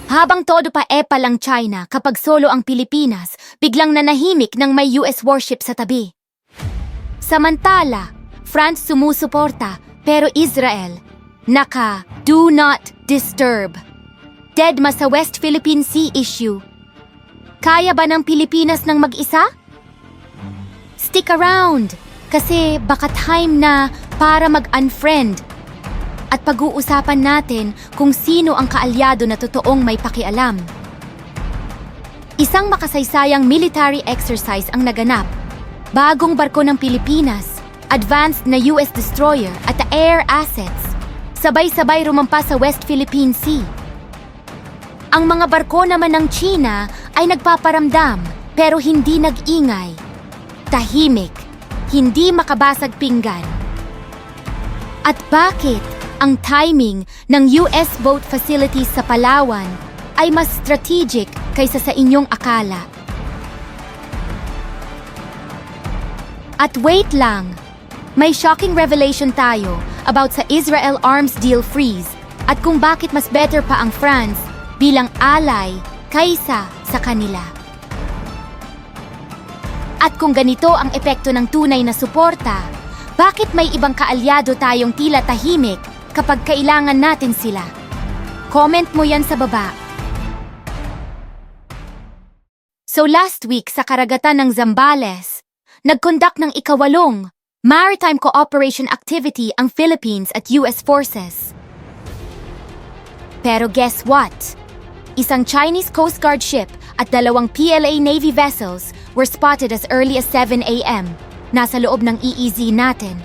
Habang todo pa epal ang China kapag solo ang Pilipinas, biglang nanahimik ng may US warship sa tabi. Samantala, France sumusuporta pero Israel, do not disturb. Deadma sa West Philippine Sea issue. Kaya ba ng Pilipinas ng mag-isa? Stick around, kasi baka time na para mag-unfriend. At pag-uusapan natin kung sino ang kaalyado na totoong may pakialam. Isang makasaysayang military exercise ang naganap. Bagong barko ng Pilipinas, advanced na US destroyer at air assets, sabay-sabay rumampa sa West Philippine Sea. Ang mga barko naman ng China ay nagpaparamdam pero hindi nag-ingay. Tahimik, hindi makabasag pinggan. At bakit ang timing ng US boat facilities sa Palawan ay mas strategic kaysa sa inyong akala? At wait lang, may shocking revelation tayo about sa Israel arms deal freeze at kung bakit mas better pa ang France bilang ally kaysa sa kanila. At kung ganito ang epekto ng tunay na suporta, bakit may ibang kaalyado tayong tila tahimik kapag kailangan natin sila? Comment mo yan sa baba. So last week sa karagatan ng Zambales, nag-conduct ng ikawalong Maritime Cooperation Activity ang Philippines at US forces. Pero guess what? Isang Chinese Coast Guard ship at dalawang PLA-Navy vessels were spotted as early as 7 a.m. Nasa loob ng EEZ natin.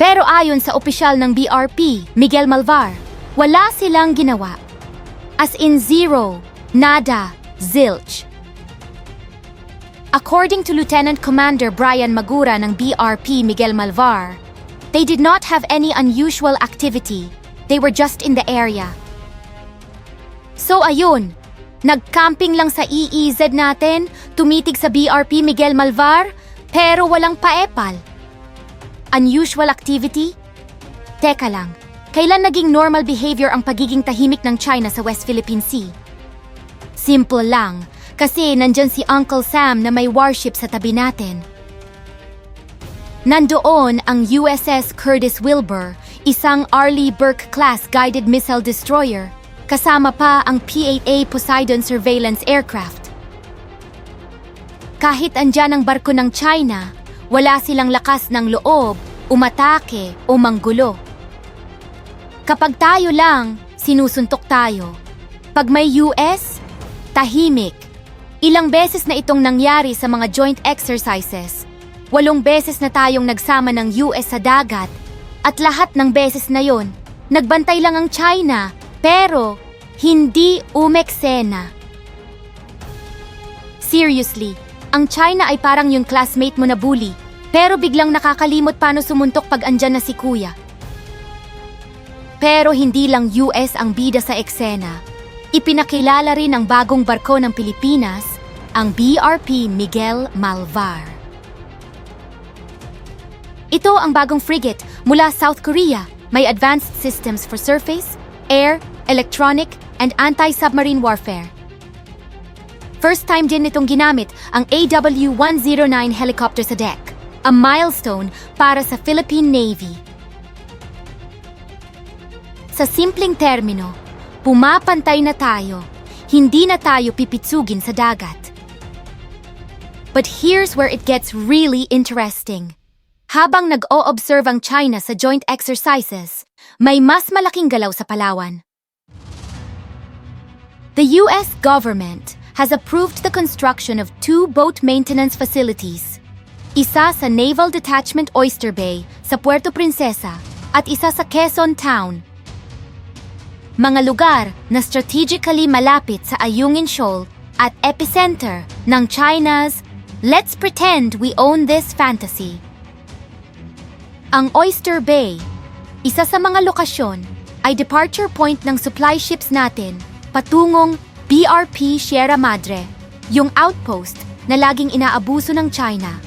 Pero ayon sa opisyal ng BRP Miguel Malvar, wala silang ginawa. As in zero, nada, zilch. According to Lieutenant Commander Brian Magura ng BRP Miguel Malvar, they did not have any unusual activity. They were just in the area. So ayun, nag-camping lang sa EEZ natin, tumitig sa BRP Miguel Malvar, pero walang paepal. Unusual activity? Teka lang, kailan naging normal behavior ang pagiging tahimik ng China sa West Philippine Sea? Simple lang, kasi nandyan si Uncle Sam na may warship sa tabi natin. Nandoon ang USS Curtis Wilbur, isang Arleigh Burke-class guided missile destroyer, kasama pa ang P-8A Poseidon surveillance aircraft. Kahit andyan ang barko ng China, wala silang lakas ng loob, umatake o manggulo. Kapag tayo lang, sinusuntok tayo. Pag may US, tahimik. Ilang beses na itong nangyari sa mga joint exercises. 8 beses na tayong nagsama ng US sa dagat at lahat ng beses na yon, nagbantay lang ang China pero hindi umeksena. Seriously, ang China ay parang yung classmate mo na bully pero biglang nakakalimot paano sumuntok pag andyan na si kuya. Pero hindi lang US ang bida sa eksena. Ipinakilala rin ang bagong barko ng Pilipinas, ang BRP Miguel Malvar. Ito ang bagong frigate mula South Korea. May advanced systems for surface, air, electronic, and anti-submarine warfare. First time din nitong ginamit ang AW-109 helicopter sa deck, a milestone para sa Philippine Navy. Sa simpleng termino, pumapantay na tayo, hindi na tayo pipitsugin sa dagat. But here's where it gets really interesting. Habang nag-o-observe ang China sa joint exercises, may mas malaking galaw sa Palawan. The US government has approved the construction of 2 boat maintenance facilities. Isa sa Naval Detachment Oyster Bay sa Puerto Princesa at isa sa Quezon Town. Mga lugar na strategically malapit sa Ayungin Shoal at epicenter ng China's "Let's pretend we own this" fantasy. Ang Oyster Bay, isa sa mga lokasyon, ay departure point ng supply ships natin patungong BRP Sierra Madre, yung outpost na laging inaabuso ng China.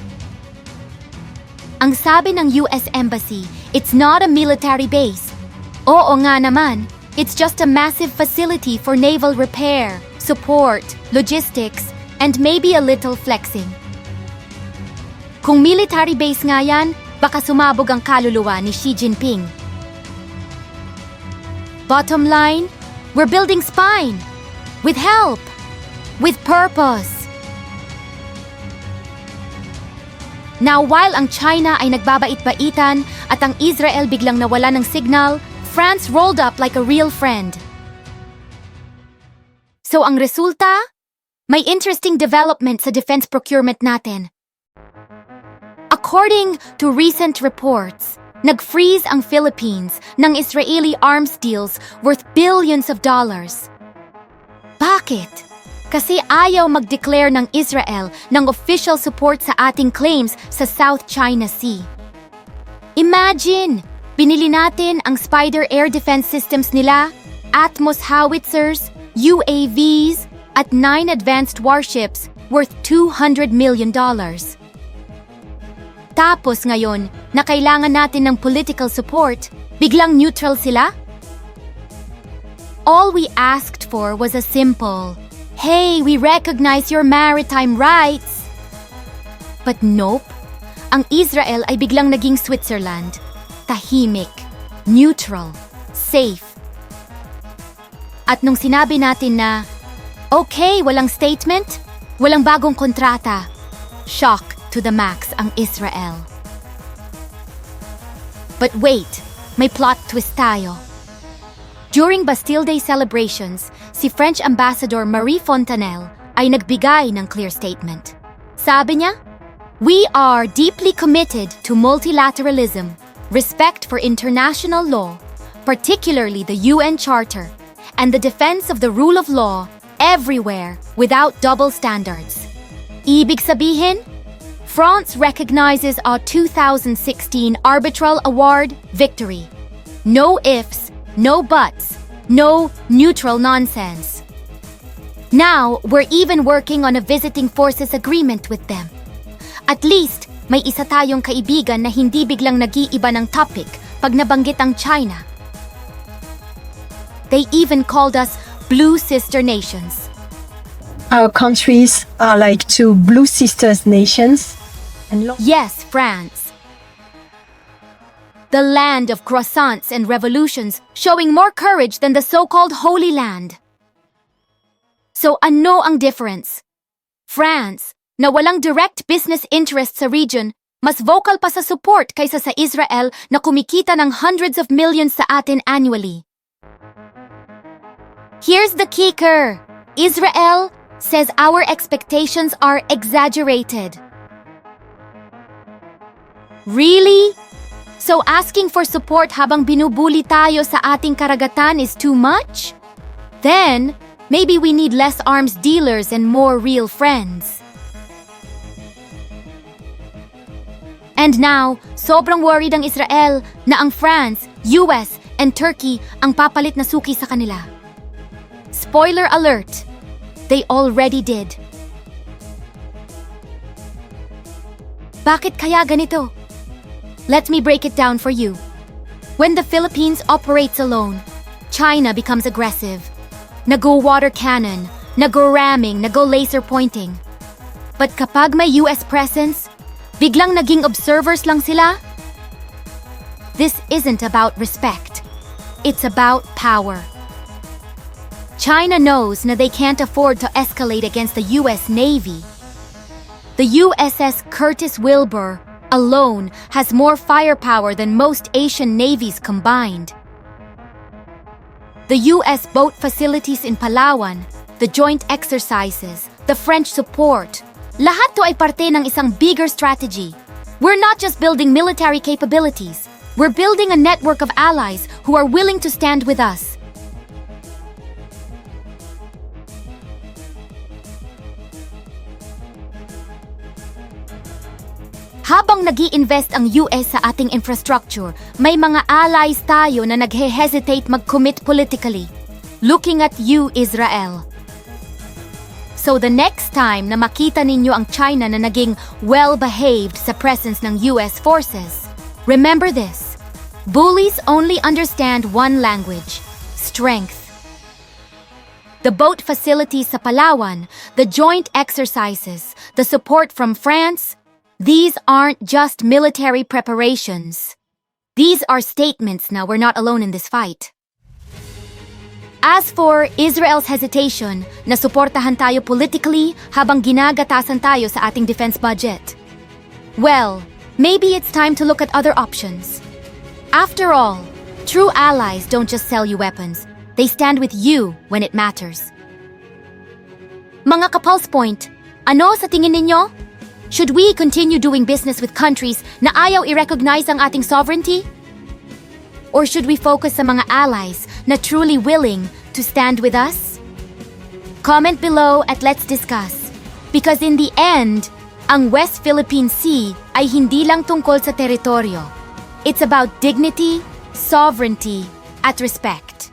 Ang sabi ng US Embassy, it's not a military base. Oo nga naman, It's just a massive facility for naval repair, support, logistics, and maybe a little flexing. Kung military base nga yan, baka sumabog ang kaluluwa ni Xi Jinping. Bottom line, we're building spine. With help. With purpose. Now, while ang China ay nagbabait-baitan at ang Israel biglang nawala ng signal, France rolled up like a real friend. So ang resulta? May interesting development sa defense procurement natin. According to recent reports, nag-freeze ang Philippines ng Israeli arms deals worth billions of dollars. Bakit? Kasi ayaw mag-declare ng Israel ng official support sa ating claims sa South China Sea. Imagine, binili natin ang Spider air defense systems nila, Atmos howitzers, UAVs, at 9 advanced warships worth $200 million. Tapos ngayon, na kailangan natin ng political support, biglang neutral sila? All we asked for was a simple, "Hey, we recognize your maritime rights." But nope, ang Israel ay biglang naging Switzerland. Tahimik, neutral, safe. At nung sinabi natin na, okay, walang statement, walang bagong kontrata, shock to the max ang Israel. But wait, may plot twist tayo. During Bastille Day celebrations, si French Ambassador Marie Fontanelle ay nagbigay ng clear statement. Sabi niya, "We are deeply committed to multilateralism, respect for international law, particularly the UN Charter, and the defense of the rule of law everywhere without double standards." Ibig sabihin, France recognizes our 2016 arbitral award victory. No ifs, no buts, no neutral nonsense. Now, we're even working on a visiting forces agreement with them. At least, may isa tayong kaibigan na hindi biglang nag-iiba ng topic pag nabanggit ang China. They even called us Blue Sister Nations. Our countries are like two blue sisters nations. Yes, France. The land of croissants and revolutions, showing more courage than the so-called Holy Land. So ano ang difference? France, na walang direct business interest sa region, mas vocal pa sa support kaysa sa Israel na kumikita ng hundreds of millions sa atin annually. Here's the kicker. Israel says our expectations are exaggerated. Really? So asking for support habang binubuli tayo sa ating karagatan is too much? Then, maybe we need less arms dealers and more real friends. And now, sobrang worried ang Israel na ang France, US, and Turkey ang papalit na suki sa kanila. Spoiler alert, they already did. Bakit kaya ganito? Let me break it down for you. When the Philippines operates alone, China becomes aggressive. Nag-water cannon, nag-ramming, nag-laser pointing. But kapag may US presence, biglang naging observers lang sila? This isn't about respect. It's about power. China knows na they can't afford to escalate against the US Navy. The USS Curtis Wilbur alone has more firepower than most Asian navies combined. The US boat facilities in Palawan, the joint exercises, the French support, lahat to ay parte ng isang bigger strategy. We're not just building military capabilities, we're building a network of allies who are willing to stand with us. Habang nag-i-invest ang US sa ating infrastructure, may mga allies tayo na naghe-hesitate mag-commit politically. Looking at you, Israel. So the next time na makita ninyo ang China na naging well-behaved sa presence ng US forces, remember this: bullies only understand one language, strength. The boat facilities sa Palawan, the joint exercises, the support from France, these aren't just military preparations. These are statements na we're not alone in this fight. As for Israel's hesitation na suportahan tayo politically habang ginagatasan tayo sa ating defense budget, well, maybe it's time to look at other options. After all, true allies don't just sell you weapons. They stand with you when it matters. Mga kapulse point, ano sa tingin ninyo? Should we continue doing business with countries na ayaw i-recognize ang ating sovereignty? Or should we focus sa mga allies na truly willing to stand with us? Comment below at let's discuss. Because in the end, ang West Philippine Sea ay hindi lang tungkol sa teritoryo. It's about dignity, sovereignty, at respect.